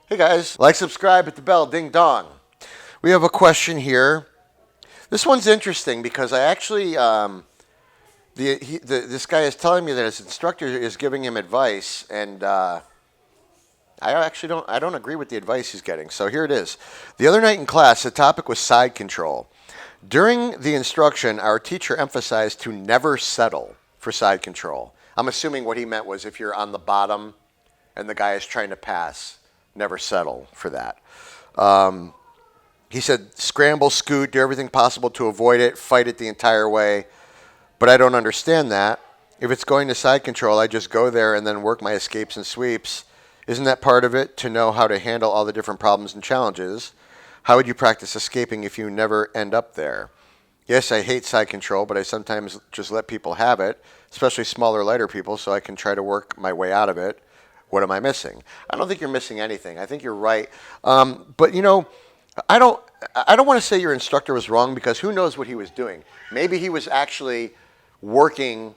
Hey guys, like, subscribe, hit the bell, ding dong. We have a question here. This one's interesting because I actually, this guy is telling me that his instructor is giving him advice, and I don't agree with the advice he's getting. So here it is. The other night in class, the topic was side control. During the instruction, our teacher emphasized to never settle for side control. I'm assuming what he meant was if you're on the bottom and the guy is trying to pass, never settle for that. He said, scramble, scoot, do everything possible to avoid it, fight it the entire way. But I don't understand that. If it's going to side control, I just go there and then work my escapes and sweeps. Isn't that part of it, to know how to handle all the different problems and challenges? How would you practice escaping if you never end up there? Yes, I hate side control, but I sometimes just let people have it, especially smaller, lighter people, so I can try to work my way out of it. What am I missing? I don't think you're missing anything. I think you're right. But I don't. I don't want to say your instructor was wrong, because who knows what he was doing. Maybe he was actually working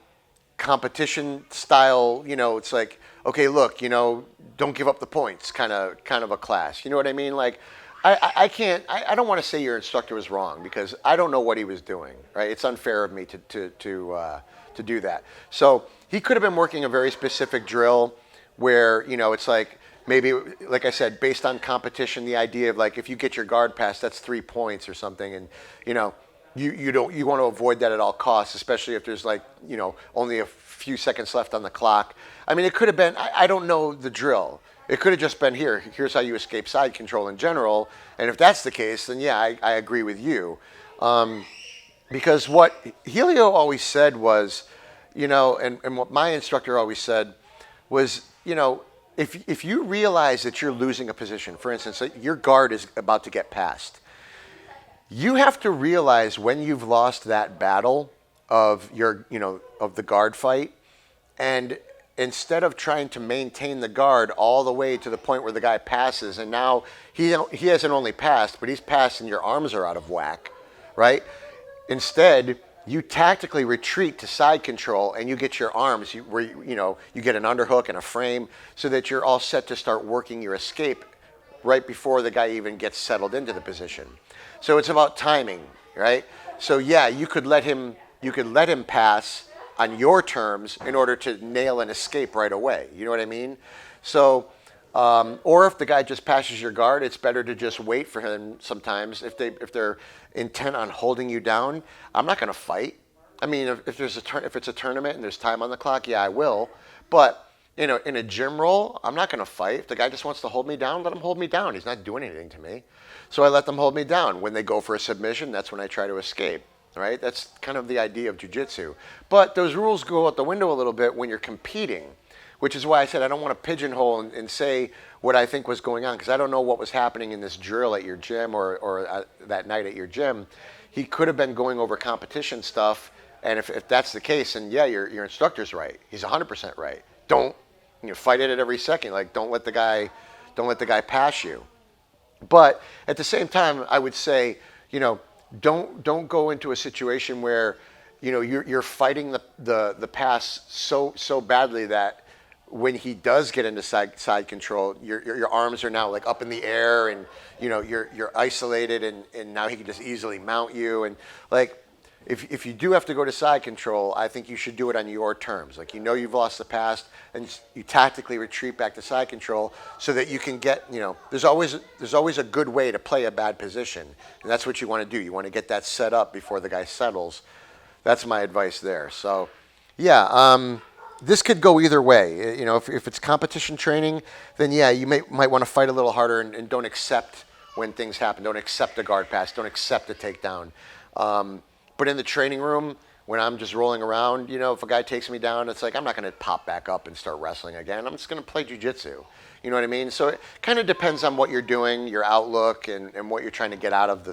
competition style. It's like, okay, look, don't give up the points, kind of a class. You know what I mean? Like, I can't. I don't want to say your instructor was wrong, because I don't know what he was doing. Right? It's unfair of me to do that. So he could have been working a very specific drill where it's like, maybe, like I said, based on competition, the idea of, like, if you get your guard pass, that's 3 points or something, and you want to avoid that at all costs, especially if there's, like, only a few seconds left on the clock. I mean, it could have been, I don't know the drill. It could have just been, here's how you escape side control in general. And if that's the case, then yeah, I agree with you. Because what Helio always said was, and what my instructor always said was, if you realize that you're losing a position, for instance, that your guard is about to get passed, you have to realize when you've lost that battle of of the guard fight, and instead of trying to maintain the guard all the way to the point where the guy passes, and now he hasn't only passed, but he's passed and your arms are out of whack, right? Instead, you tactically retreat to side control, and you get your arms, you get an underhook and a frame, so that you're all set to start working your escape right before the guy even gets settled into the position. So it's about timing, right? So yeah, you could let him pass on your terms in order to nail an escape right away. You know what I mean? So, or if the guy just passes your guard, it's better to just wait for him sometimes. If they're intent on holding you down, I'm not going to fight. I mean, if it's a tournament and there's time on the clock, yeah, I will. But in a gym roll, I'm not going to fight. If the guy just wants to hold me down, let him hold me down. He's not doing anything to me. So I let them hold me down. When they go for a submission, that's when I try to escape. Right? That's kind of the idea of jiu-jitsu. But those rules go out the window a little bit when you're competing, which is why I said I don't want to pigeonhole and say what I think was going on, because I don't know what was happening in this drill at your gym or that night at your gym. He could have been going over competition stuff, and if that's the case, then yeah, your instructor's right. He's 100% right. Don't fight it at every second. Like, don't let the guy pass you. But at the same time, I would say, don't go into a situation where you're fighting the pass so badly that when he does get into side control, your arms are now, like, up in the air, and you're isolated, and now he can just easily mount you. And, like, if you do have to go to side control, I think you should do it on your terms. Like, you've lost the past, and you tactically retreat back to side control so that you can get, there's always a good way to play a bad position. And that's what you want to do. You want to get that set up before the guy settles. That's my advice there. So, yeah, this could go either way. If it's competition training, then yeah, you might want to fight a little harder, and don't accept when things happen. Don't accept a guard pass. Don't accept a takedown. But in the training room, when I'm just rolling around, if a guy takes me down, it's like, I'm not going to pop back up and start wrestling again. I'm just going to play jiu-jitsu. You know what I mean? So it kind of depends on what you're doing, your outlook, and what you're trying to get out of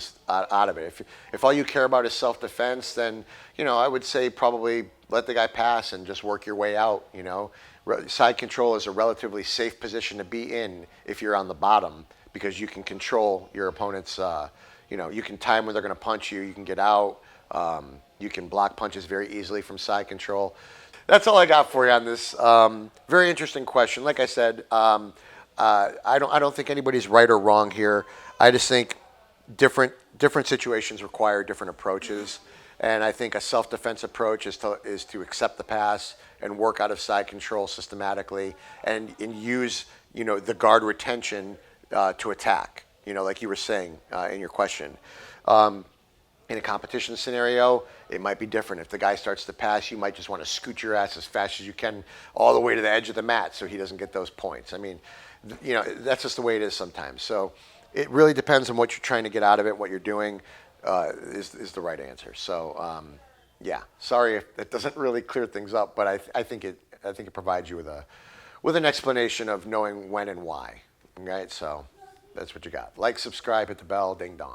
it. If all you care about is self-defense, then I would say probably let the guy pass and just work your way out. Side control is a relatively safe position to be in if you're on the bottom, because you can control your opponent's. You can time when they're going to punch you. You can get out. You can block punches very easily from side control. That's all I got for you on this very interesting question. Like I said, I don't think anybody's right or wrong here. I just think different situations require different approaches, and I think a self-defense approach is to accept the pass and work out of side control systematically, and use the guard retention to attack. Like you were saying in your question. In a competition scenario, it might be different. If the guy starts to pass, you might just want to scoot your ass as fast as you can all the way to the edge of the mat so he doesn't get those points. I mean, that's just the way it is sometimes. So it really depends on what you're trying to get out of it. What you're doing is the right answer. So yeah, sorry if that doesn't really clear things up, but I think it provides you with an explanation of knowing when and why. Right? So that's what you got. Like, subscribe, hit the bell, ding dong.